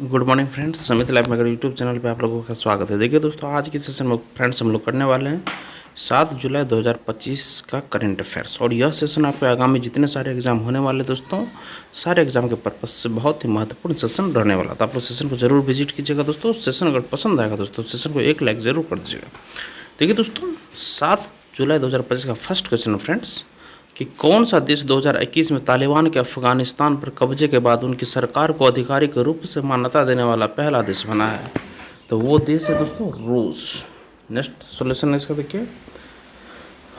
Good morning friends, समित life maker YouTube channel पे आप लोगों का स्वागत है। देखिए दोस्तों, आज की सेशन में फ्रेंड्स हम लोग करने वाले हैं 7 जुलाई 2025 का करंट अफेयर्स। और यह सेशन आपके आगामी जितने सारे एग्जाम होने वाले दोस्तों, सारे एग्जाम के पर्पज से बहुत ही महत्वपूर्ण सेशन रहने वाला। तो आप लोग सेशन को जरूर विजिट कीजिएगा दोस्तों। सेशन अगर पसंद आएगा दोस्तों, सेशन को एक लाइक जरूर कर दीजिएगा। देखिए दोस्तों, 7 जुलाई 2025 का फर्स्ट क्वेश्चन है फ्रेंड्स कि कौन सा देश 2021 में तालिबान के अफगानिस्तान पर कब्जे के बाद उनकी सरकार को आधिकारिक रूप से मान्यता देने वाला पहला देश बना है। तो वो देश है दोस्तों रूस। नेक्स्ट सोल्यूशन है इसका, देखिए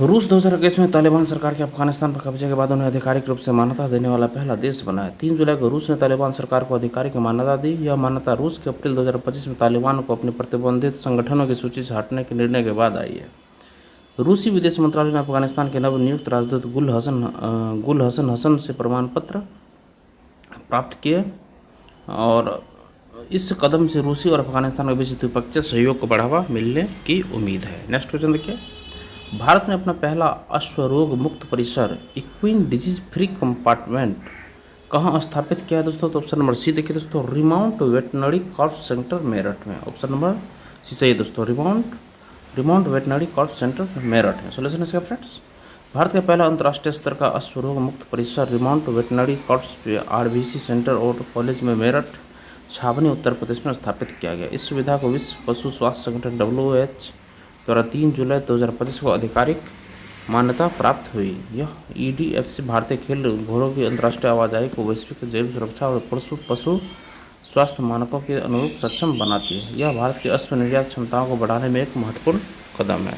रूस 2021 में तालिबान सरकार के अफगानिस्तान पर कब्जे के बाद उन्हें आधिकारिक रूप से मान्यता देने वाला पहला देश बना है। 3 जुलाई को रूस ने तालिबान सरकार को आधिकारिक मान्यता दी। यह मान्यता रूस के अप्रैल 2025 में तालिबान को अपने प्रतिबंधित संगठनों की सूची से हटने के निर्णय के बाद आई है। रूसी विदेश मंत्रालय ने अफगानिस्तान के नवनियुक्त राजदूत गुल हसन हसन से प्रमाण पत्र प्राप्त किए और इस कदम से रूसी और अफगानिस्तान के बीच द्विपक्षीय सहयोग को बढ़ावा मिलने की उम्मीद है। नेक्स्ट क्वेश्चन देखिए, भारत ने अपना पहला अश्वरोग मुक्त परिसर इक्वीन डिजीज फ्री कंपार्टमेंट कहाँ स्थापित किया है दोस्तों? तो ऑप्शन नंबर सी देखिए दोस्तों, remount veterinary corps centre Meerut में। ऑप्शन नंबर सी सही है दोस्तों, remount veterinary corps centre Meerut है। सोल्यूशन इसका फ्रेंड्स, भारत का पहला अंतर्राष्ट्रीय स्तर का अश्वरोग मुक्त परिसर remount veterinary corps RVC centre और कॉलेज में मेरठ छावनी उत्तर प्रदेश में स्थापित किया गया। इस सुविधा को विश्व पशु स्वास्थ्य संगठन WHO द्वारा 3 जुलाई 2025 को आधिकारिक मान्यता प्राप्त हुई। यह EDFC भारतीय खेल घोड़ों की अंतर्राष्ट्रीय आवाजाही को वैश्विक जैव सुरक्षा और पशु स्वास्थ्य मानकों के अनुरूप सक्षम बनाती है। यह भारत की अश्व निर्यात क्षमताओं को बढ़ाने में एक महत्वपूर्ण कदम है।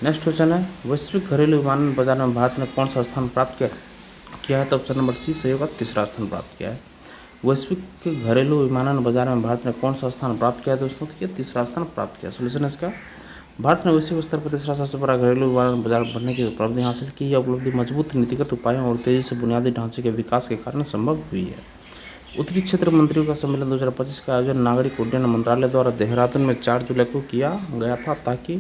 नेक्स्ट क्वेश्चन है, वैश्विक घरेलू विमानन बाजार में भारत ने कौन सा स्थान प्राप्त किया है? तो ऑप्शन नंबर सी सही होगा, तीसरा स्थान प्राप्त किया है। वैश्विक घरेलू विमानन बाजार में भारत ने कौन सा स्थान प्राप्त किया है दोस्तों? तो तीसरा स्थान प्राप्त किया। सोल्यूशन इसका, भारत ने वैश्विक स्तर पर तीसरा सबसे बड़ा घरेलू विमानन बाजार बनने की उपलब्धि हासिल की। यह उपलब्धि मजबूत नीतिगत उपायों और तेजी से बुनियादी ढांचे के विकास के कारण संभव हुई है। उत्तरी क्षेत्र मंत्रियों का सम्मेलन 2025 का आयोजन नागरिक उड्डयन मंत्रालय द्वारा देहरादून में 4 जुलाई को किया गया था ताकि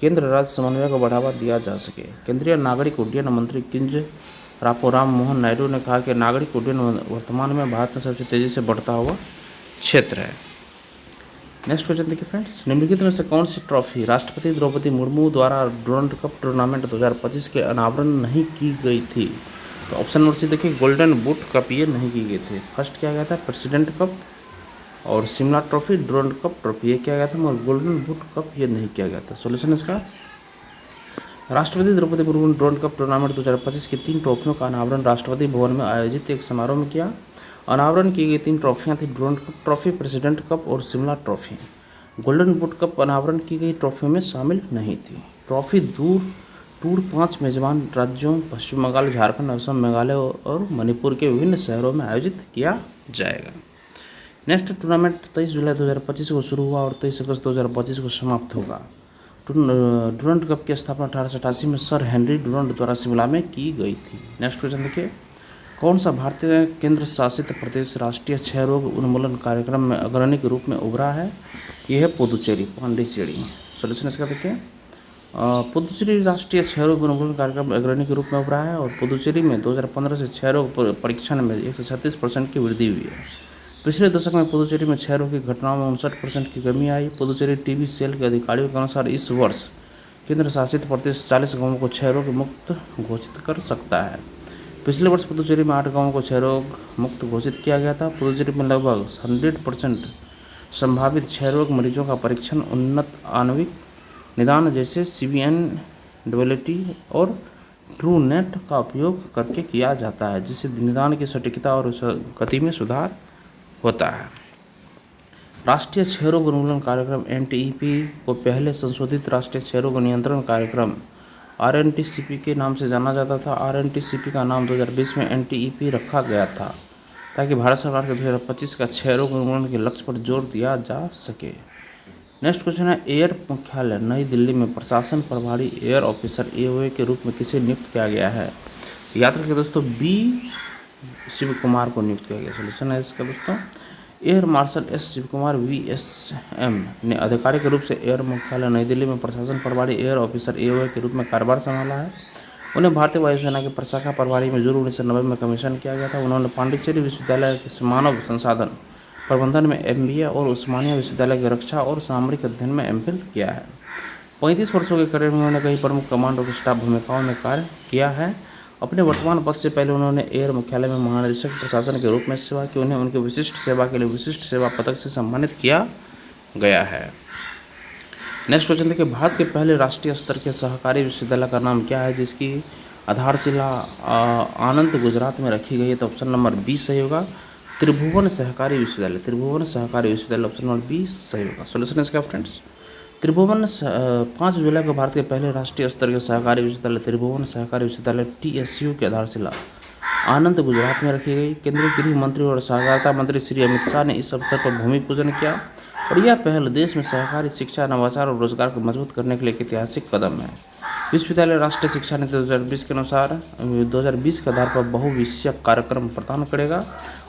केंद्र राज्य समन्वय को बढ़ावा दिया जा सके। केंद्रीय नागरिक उड्डयन मंत्री किंजरापो राम मोहन नायडू ने कहा कि नागरिक उड्डयन वर्तमान में भारत में सबसे तेजी से बढ़ता हुआ क्षेत्र है। नेक्स्ट क्वेश्चन देखिए फ्रेंड्स, निम्नलिखित में से कौन सी ट्रॉफी राष्ट्रपति द्रौपदी मुर्मू द्वारा डुरंड कप टूर्नामेंट 2025 के अनावरण नहीं की गई थी? तो ऑप्शन नंबर सी देखिए, गोल्डन बूट कप ये नहीं की गई थी। फर्स्ट किया गया था प्रेसिडेंट कप और Shimla trophy, Durand cup trophy ये किया गया था, मगर गोल्डन बूट कप ये नहीं किया गया था। सोल्यूशन इसका, राष्ट्रपति द्रौपदी मुर्मू ने डुरंड कप टूर्नामेंट 2025 की 3 ट्रॉफियों का अनावरण राष्ट्रपति भवन में आयोजित एक समारोह में किया। अनावरण की गई 3 ट्रॉफियाँ थी Durand cup trophy, president cup और Shimla trophy. Golden boot cup अनावरण की गई ट्रॉफियों में शामिल नहीं थी। ट्रॉफी टूर 5 मेजबान राज्यों पश्चिम बंगाल, झारखंड, असम, मेघालय और मणिपुर के विभिन्न शहरों में आयोजित किया जाएगा। नेक्स्ट टूर्नामेंट 23 जुलाई 2025 को शुरू हुआ और 23 अगस्त 2025 को समाप्त होगा। डुरंड कप की स्थापना 1888 में सर हेनरी डुरंड द्वारा शिमला में की गई थी। नेक्स्ट क्वेश्चन देखिए, कौन सा भारतीय केंद्र शासित प्रदेश राष्ट्रीय क्षय रोग उन्मूलन कार्यक्रम में अग्रणी के रूप में उभरा है? यह है पुदुचेरी, पांडिचेरी। सोल्यूशन इसका देखिए, पुदुचेरी राष्ट्रीय क्षय रोग उन्मूलन कार्यक्रम अग्रणी के रूप में उभरा है और पुदुचेरी में 2015 से क्षय रोग परीक्षण में 136% की वृद्धि हुई है। पिछले दशक में पुदुचेरी में क्षय रोग की घटनाओं में 59% की कमी आई। पुदुचेरी टीबी सेल के अधिकारियों के अनुसार इस वर्ष केंद्र शासित प्रदेश 40 गांवों को क्षय रोग मुक्त घोषित कर सकता है। पिछले वर्ष पुदुचेरी में 8 गांवों को क्षय रोग मुक्त घोषित किया गया था। पुदुचेरी में लगभग 100% संभावित क्षय रोग मरीजों का परीक्षण उन्नत आणविक निदान जैसे CBNWT और ट्रूनेट का उपयोग करके किया जाता है, जिससे निदान की सटीकता और गति में सुधार होता है। राष्ट्रीय क्षय रोग उन्मूलन कार्यक्रम NTEP को पहले संशोधित राष्ट्रीय क्षय रोग नियंत्रण कार्यक्रम RNTCP के नाम से जाना जाता था। RNTCP का नाम 2020 में NTEP रखा गया था ताकि भारत सरकार के 2025 का क्षय रोग उन्मूलन के लक्ष्य पर जोर दिया जा सके। नेक्स्ट क्वेश्चन है, एयर मुख्यालय नई दिल्ली में प्रशासन प्रभारी एयर ऑफिसर AOA के रूप में किसे नियुक्त किया गया है? याद रखिए दोस्तों, B शिव कुमार को नियुक्त किया गया। सोल्यूशन है इसका दोस्तों, air marshal S Shiv Kumar VSM ने आधिकारिक रूप से एयर मुख्यालय नई दिल्ली में प्रशासन प्रभारी एयर ऑफिसर AOA के रूप में कार्यभार संभाला है। उन्हें भारतीय वायुसेना के प्रशाखा प्रभारी में जून 1990 में कमीशन किया गया था। उन्होंने पांडिचेरी विश्वविद्यालय के मानव संसाधन प्रबंधन में MBA और उस्मानिया विश्वविद्यालय की रक्षा और सामरिक अध्ययन में MPhil किया है। 35 वर्षों के करियर में उन्होंने कई प्रमुख कमांड और स्टाफ भूमिकाओं में कार्य किया है। अपने वर्तमान पद से पहले उन्होंने एयर मुख्यालय में महानिदेशक प्रशासन के रूप में सेवा की। उन्हें उनकी विशिष्ट सेवा के लिए विशिष्ट सेवा पदक से सम्मानित किया गया है। नेक्स्ट क्वेश्चन देखिए, भारत के पहले राष्ट्रीय स्तर के सहकारी विश्वविद्यालय का नाम क्या है जिसकी आधारशिला आनंद गुजरात में रखी गई है? तो ऑप्शन नंबर बी सही होगा, त्रिभुवन सहकारी विश्वविद्यालय। त्रिभुवन सहकारी विश्वविद्यालय ऑप्शन नंबर बी सही होगा। सोल्यूशन इसका फ्रेंड्स, त्रिभुवन 5 जुलाई को भारत के पहले राष्ट्रीय स्तर के सहकारी विश्वविद्यालय त्रिभुवन सहकारी विश्वविद्यालय TSU की आधारशिला आनंद गुजरात में रखी गई। केंद्रीय गृह मंत्री और सहकारिता मंत्री श्री अमित शाह ने इस अवसर पर भूमि पूजन किया और यह पहल देश में सहकारी शिक्षा, नवाचार और रोजगार को मजबूत करने के लिए एक ऐतिहासिक कदम है। विश्वविद्यालय राष्ट्रीय शिक्षा नीति 2020 के अनुसार 2020 के आधार पर बहुविषयक कार्यक्रम प्रदान करेगा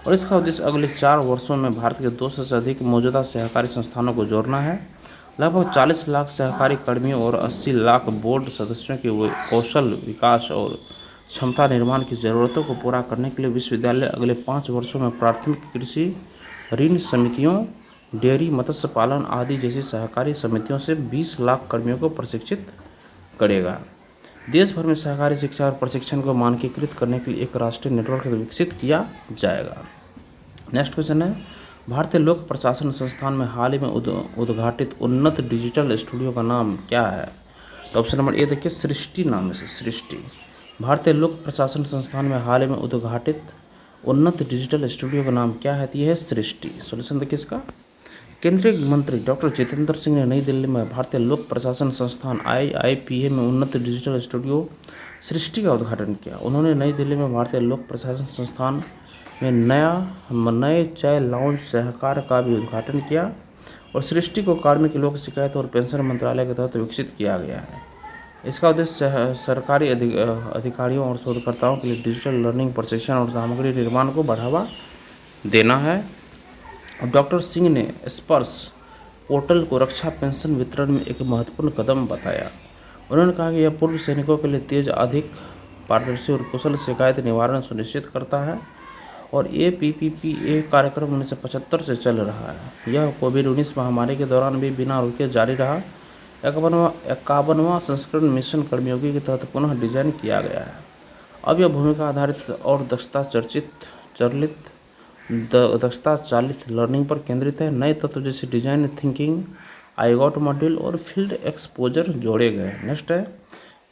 और इसका उद्देश्य अगले 4 वर्षों में भारत के 200 से अधिक मौजूदा सहकारी संस्थानों को जोड़ना है। लगभग 40 लाख सहकारी कर्मियों और 80 लाख बोर्ड सदस्यों के कौशल विकास और क्षमता निर्माण की ज़रूरतों को पूरा करने के लिए विश्वविद्यालय अगले 5 वर्षों में प्राथमिक कृषि ऋण समितियों, डेयरी, मत्स्य पालन आदि जैसी सहकारी समितियों से 20 लाख कर्मियों को प्रशिक्षित करेगा। देश भर में सहकारी शिक्षा और प्रशिक्षण को मानकीकृत करने के लिए एक राष्ट्रीय नेटवर्क विकसित किया जाएगा। नेक्स्ट क्वेश्चन है, भारतीय लोक प्रशासन संस्थान में हाल ही में उद्घाटित उन्नत डिजिटल स्टूडियो का नाम क्या है? तो ऑप्शन नंबर ए देखिए, सृष्टि नाम से सृष्टि। भारतीय लोक प्रशासन संस्थान में हाल ही में उद्घाटित उन्नत डिजिटल स्टूडियो का नाम क्या है? तो यह है सृष्टि। सोल्यूशन देखिए इसका, केंद्रीय मंत्री डॉक्टर जितेंद्र सिंह ने नई दिल्ली में भारतीय लोक प्रशासन संस्थान IIPA में उन्नत डिजिटल स्टूडियो सृष्टि का उद्घाटन किया। उन्होंने नई दिल्ली में भारतीय लोक प्रशासन संस्थान में नए चाय लाउंज सहकार का भी उद्घाटन किया और सृष्टि को कार्मिक लोक शिकायत और पेंशन मंत्रालय के तहत विकसित किया गया है। इसका उद्देश्य सरकारी अधिकारियों और शोधकर्ताओं के लिए डिजिटल लर्निंग, प्रशिक्षण और सामग्री निर्माण को बढ़ावा देना है। डॉक्टर सिंह ने स्पर्श पोर्टल को रक्षा पेंशन वितरण में एक महत्वपूर्ण कदम बताया। उन्होंने कहा कि यह पूर्व सैनिकों के लिए तेज, अधिक पारदर्शी और कुशल शिकायत निवारण सुनिश्चित करता है और APPPA कार्यक्रम 1975 से चल रहा है। यह कोविड-19 महामारी के दौरान भी बिना रुके जारी रहा। 51वां संस्करण मिशन कर्मयोगी के तहत पुनः डिजाइन किया गया है। अब यह भूमिका आधारित और दक्षता चालित लर्निंग पर केंद्रित है। नए तत्व जैसे डिजाइन थिंकिंग, आईगॉट मॉड्यूल और फील्ड एक्सपोजर जोड़े गए। नेक्स्ट है,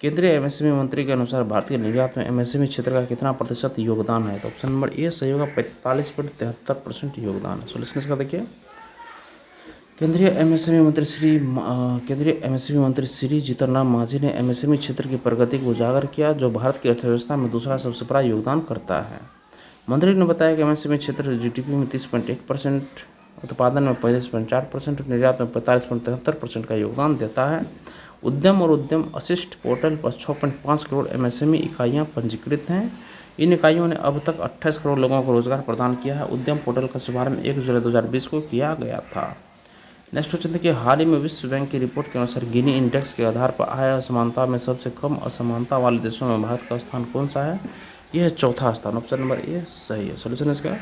केंद्रीय MSME मंत्री के अनुसार भारतीय निर्यात में MSME क्षेत्र का कितना प्रतिशत योगदान है? तो ऑप्शन नंबर ए सही होगा, 45.73% योगदान है। सोल्यूशन इसका देखिए, केंद्रीय MSME मंत्री श्री जीतन राम मांझी ने MSME क्षेत्र की प्रगति को उजागर किया जो भारत की अर्थव्यवस्था में दूसरा सबसे बड़ा योगदान करता है। मंत्री ने बताया कि MSME क्षेत्र GDP में 30.1%, उत्पादन में 35.4% और निर्यात में 45.73% का योगदान देता है। उद्यम और उद्यम अशिष्ट पोर्टल पर 6.5 करोड़ MSME इकाइयाँ पंजीकृत हैं। इन इकाइयों ने अब तक 28 करोड़ लोगों को रोजगार प्रदान किया है। उद्यम पोर्टल का शुभारंभ 1 जुलाई 2020 को किया गया था। नेक्स्ट क्वेश्चन देखिए, हाल ही में विश्व बैंक की रिपोर्ट के अनुसार गिनी इंडेक्स के आधार पर आय असमानता में सबसे कम असमानता वाले देशों में भारत का स्थान कौन सा है? यह है चौथा स्थान। ऑप्शन नंबर ए सही है। सोल्यूशन इसका,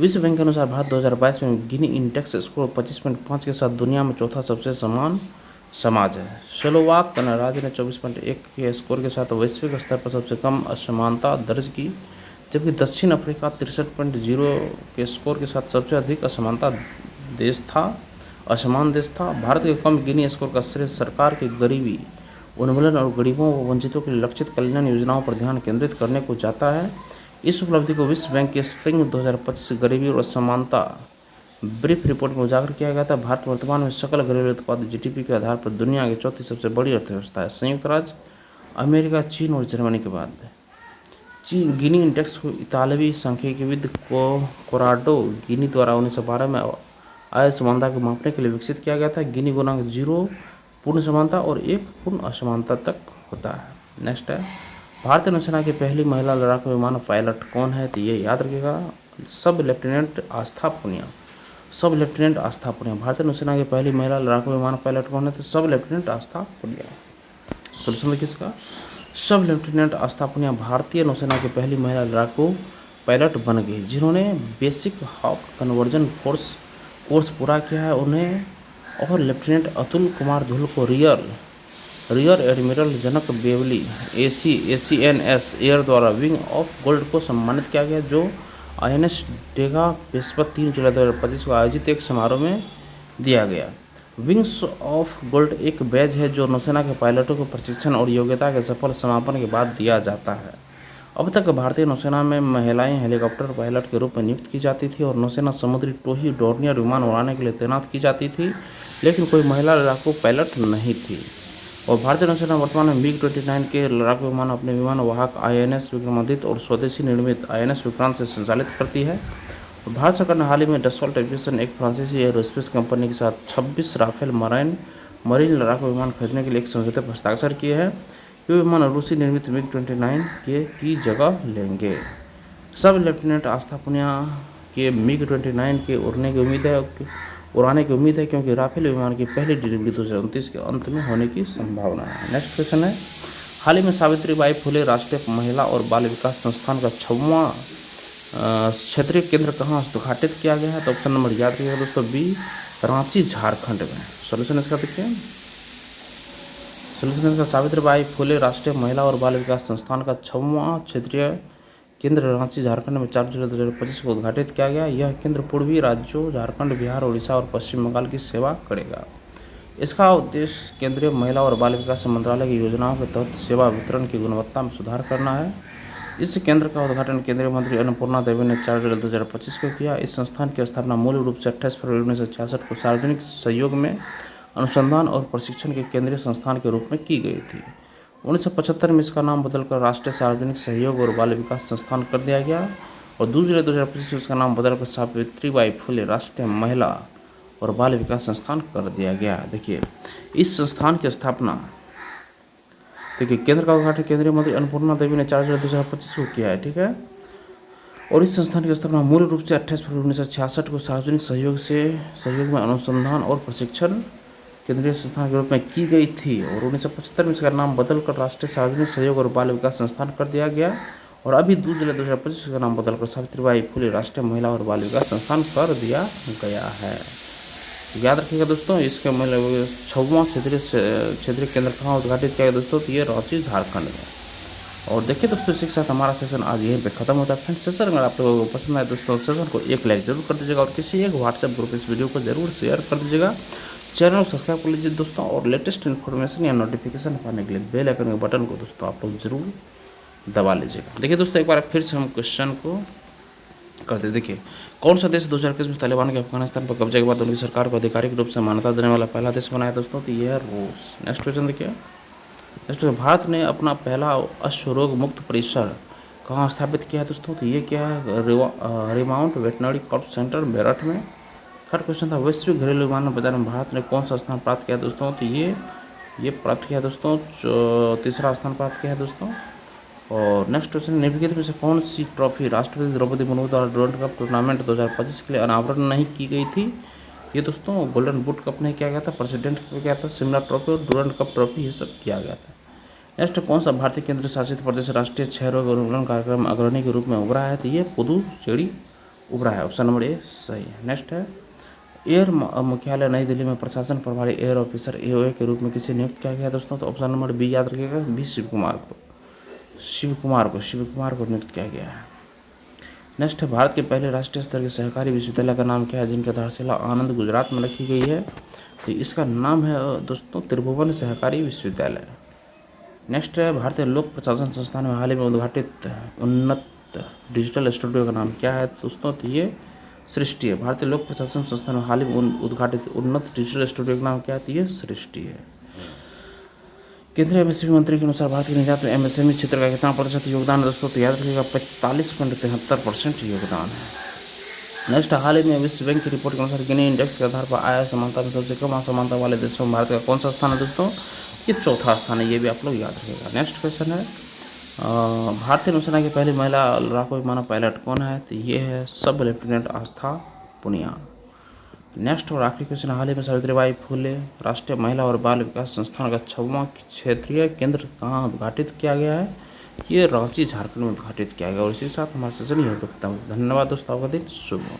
विश्व बैंक के अनुसार भारत 2022 में गिनी इंडेक्स स्कोर 25.5 के साथ दुनिया में चौथा सबसे समान समाज है। स्लोवाक गणराज्य ने 24.1 के स्कोर के साथ वैश्विक स्तर पर सबसे कम असमानता दर्ज की, जबकि दक्षिण अफ्रीका 63.0 के स्कोर के साथ सबसे अधिक असमान देश था। भारत के कम गिनी स्कोर का श्रेय सरकार के गरीबी उन्मूलन और गरीबों व वंचितों के लिए लक्षित कल्याण योजनाओं पर ध्यान केंद्रित करने को जाता है। इस उपलब्धि को विश्व बैंक के स्प्रिंग 2025 गरीबी और असमानता ब्रीफ रिपोर्ट में उजागर किया गया था। भारत वर्तमान में सकल घरेलू उत्पाद GDP के आधार पर दुनिया की चौथी सबसे बड़ी अर्थव्यवस्था है। संयुक्त राज्य अमेरिका, चीन और जर्मनी के बाद गिनी इंडेक्स को इतालवी सांख्यिकीविद कोराडो गिनी द्वारा 1912 में आय समानता को मापने के लिए विकसित किया गया था। गिनी गुणांक 0 पूर्ण समानता और 1 पूर्ण असमानता तक होता है। नेक्स्ट है, भारतीय नौसेना की पहली महिला लड़ाकू विमान पायलट कौन है? तो ये याद रखिएगा, सब लेफ्टिनेंट आस्था पुनिया। भारतीय नौसेना की पहली महिला लड़ाकू विमान पायलट कौन है? तो सब लेफ्टिनेंट आस्था पुनिया। सोल्यूशन किसका? सब लेफ्टिनेंट आस्था पुनिया भारतीय नौसेना की पहली महिला लड़ाकू पायलट बन गई। जिन्होंने बेसिक हॉक कन्वर्जन कोर्स पूरा किया है उन्हें और लेफ्टिनेंट अतुल कुमार धुल को रियर एडमिरल जनक बेवली ACNS एयर द्वारा विंग ऑफ गोल्ड को सम्मानित किया गया, जो INS डेगा पेशवा 3 जुलाई 2025 को आयोजित एक समारोह में दिया गया। विंग्स ऑफ गोल्ड एक बैज है जो नौसेना के पायलटों को प्रशिक्षण और योग्यता के सफल समापन के बाद दिया जाता है। अब तक भारतीय नौसेना में महिलाएं हेलीकॉप्टर पायलट के रूप में नियुक्त की जाती थी और नौसेना समुद्री टोही डोर्नियर विमान उड़ाने के लिए तैनात की जाती थी, लेकिन कोई महिला लड़ाकू पायलट नहीं थी। और भारतीय नौसेना वर्तमान में MiG-29 के लड़ाकू विमान अपने विमान वाहक INS विक्रमादित्य और स्वदेशी निर्मित INS विक्रांत से संचालित करती है। भारत सरकार ने हाल ही में डसॉल्ट एविएशन, एक फ्रांसीसी एरोस्पेस कंपनी के साथ 26 राफेल मरीन लड़ाकू विमान खरीदने के लिए एक समझौते पर हस्ताक्षर किए हैं। ये विमान रूसी निर्मित MiG-29 की जगह लेंगे। सब लेफ्टिनेंट आस्था पुनिया के MiG-29 के उड़ाने की उम्मीद है क्योंकि राफेल विमान की पहली डिलीवरी 2029 के अंत में होने की संभावना है। नेक्स्ट क्वेश्चन है, हाल ही में सावित्रीबाई फुले राष्ट्रीय महिला और बाल विकास संस्थान का 6वां क्षेत्रीय केंद्र कहाँ उद्घाटित किया गया है? तो ऑप्शन नंबर याद रखिएगा दोस्तों, बी रांची झारखंड में। सोल्यूशन इसका देखिए, सोल्यूशन इसका सावित्रीबाई फुले राष्ट्रीय महिला और बाल विकास संस्थान का 6वां क्षेत्रीय केंद्र रांची झारखंड में 4 जुलाई 2025 को उद्घाटित किया गया। यह केंद्र पूर्वी राज्यों झारखंड, बिहार, उड़ीसा और पश्चिम बंगाल की सेवा करेगा। इसका उद्देश्य केंद्रीय महिला और बाल विकास मंत्रालय की योजनाओं के तहत सेवा वितरण की गुणवत्ता में सुधार करना है। इस केंद्र का उद्घाटन केंद्रीय मंत्री अन्नपूर्णा देवी ने 4 जुलाई 2025 को किया। इस संस्थान की स्थापना मूल रूप से 28 फरवरी 1966 को सार्वजनिक सहयोग में अनुसंधान और प्रशिक्षण के केंद्रीय संस्थान के रूप में की गई थी। 1975 में इसका नाम बदलकर राष्ट्रीय सार्वजनिक सहयोग और बाल विकास संस्थान कर दिया गया और 2 जुलाई 2025 में इसका नाम बदलकर सावित्रीबाई फुले राष्ट्रीय महिला और बाल विकास संस्थान कर दिया गया। देखिए, इस संस्थान की स्थापना, देखिए केंद्र का उद्घाटन केंद्रीय मंत्री अन्नपूर्णा देवी ने 4 जुलाई 2025 को किया है, ठीक है। और इस संस्थान की स्थापना मूल रूप से 28 फरवरी 1966 को सार्वजनिक सहयोग में अनुसंधान और प्रशिक्षण केंद्रीय संस्थान के रूप में की गई थी और 1975 में इसका नाम बदलकर राष्ट्रीय सार्वजनिक सहयोग और बाल विकास संस्थान कर दिया गया और अभी 2 जुलाई 2025 का नाम बदलकर सावित्रीबाई फुले राष्ट्रीय महिला और बाल विकास संस्थान कर दिया गया है। याद रखिएगा दोस्तों, इसके मतलब 6वां क्षेत्रीय केंद्र कहाँ उद्घाटित किया गया दोस्तों? तो ये रांची झारखंड में। और देखिए दोस्तों, इसी के साथ हमारा सेशन आज यहीं पे खत्म होता है। फ्रेंड्स, सेशन अगर आप लोगों को पसंद आए दोस्तों, सेशन को एक लाइक जरूर कर दीजिएगा और किसी एक व्हाट्सएप ग्रुप इस वीडियो को जरूर शेयर कर दीजिएगा। चैनल को सब्सक्राइब कर लीजिए दोस्तों और लेटेस्ट इन्फॉर्मेशन या नोटिफिकेशन पाने के लिए बेल आइकन के बटन को दोस्तों आप लोग जरूर दबा लीजिएगा। देखिए दोस्तों, एक बार फिर से हम क्वेश्चन को करते। देखिए, कौन सा देश 2021 में तालिबान के अफगानिस्तान पर कब्जे के बाद उनकी सरकार को आधिकारिक रूप से मान्यता देने वाला पहला देश बनाया दोस्तों? तो यह है रूस। नेक्स्ट क्वेश्चन देखिए, नेक्स्ट भारत ने अपना पहला अश्वरोग मुक्त परिसर कहाँ स्थापित किया है दोस्तों? तो ये क्या है? Remount veterinary corps centre Meerut में। थर्ड क्वेश्चन था, वैश्विक घरेलू विमान बाजार में भारत ने कौन सा स्थान प्राप्त किया दोस्तों? तो ये प्राप्त किया दोस्तों, तीसरा स्थान प्राप्त किया है दोस्तों। और नेक्स्ट क्वेश्चन, निम्नलिखित में से कौन सी ट्रॉफी राष्ट्रपति द्रौपदी मुर्मू द्वारा डुरंड कप टूर्नामेंट 2025 के लिए अनावरण नहीं की गई थी? ये दोस्तों गोल्डन बूट कप नहीं किया गया था, प्रेसिडेंट कप किया था, शिमला ट्रॉफी और डुरंड कप ट्रॉफी ये सब किया गया था। नेक्स्ट, कौन सा भारतीय केंद्र शासित प्रदेश राष्ट्रीय क्षय रोग उन्मूलन कार्यक्रम अग्रणी के रूप में उभरा है? तो ये पुदुचेरी उभरा है। ऑप्शन नंबर ए सही है। नेक्स्ट है, एयर मुख्यालय नई दिल्ली में प्रशासन प्रभारी एयर ऑफिसर AOA के रूप में किसे नियुक्त किया गया दोस्तों? तो ऑप्शन नंबर बी याद रखिएगा, बी शिव कुमार को नियुक्त किया गया है। नेक्स्ट है, भारत के पहले राष्ट्रीय स्तर के सहकारी विश्वविद्यालय का नाम क्या है जिनकी आधारशिला आनंद गुजरात में रखी गई है? तो इसका नाम है दोस्तों त्रिभुवन सहकारी विश्वविद्यालय। नेक्स्ट है, भारतीय लोक प्रशासन संस्थान में हाल ही में उद्घाटित उन्नत डिजिटल स्टूडियो का नाम क्या है दोस्तों? तो ये सृष्टि है। भारतीय लोक प्रशासन संस्थान में हाल ही में उद्घाटित उन्नत डिजिटल स्टूडियो का नाम क्या है? तो ये सृष्टि है। केंद्रीय MSME मंत्री के अनुसार भारत की निर्यात में MSME क्षेत्र का कितना प्रतिशत योगदान है दोस्तों? तो याद रखिएगा 45.73% योगदान है। नेक्स्ट, हाल ही में विश्व बैंक की रिपोर्ट के अनुसार गिनी इंडेक्स के आधार पर आय असमानता में सबसे कम असमानता वाले देशों में भारत का कौन सा स्थान है दोस्तों? ये चौथा स्थान है, ये भी आप लोग याद रखिएगा। नेक्स्ट क्वेश्चन है, भारतीय नौसेना की पहली महिला लड़ाकू विमान पायलट कौन है? तो ये है सब लेफ्टिनेंट आस्था पुनिया। नेक्स्ट और आखिरी क्वेश्चन, हाल ही में सावित्रीबाई फुले राष्ट्रीय महिला और बाल विकास संस्थान का 6वां क्षेत्रीय केंद्र कहाँ उद्घाटित किया गया है? ये रांची झारखंड में उद्घाटित किया गया। और इसी के साथ हमारा सेशन यहीं पर खत्म। धन्यवाद दोस्तों, आपका दिन शुभ हो।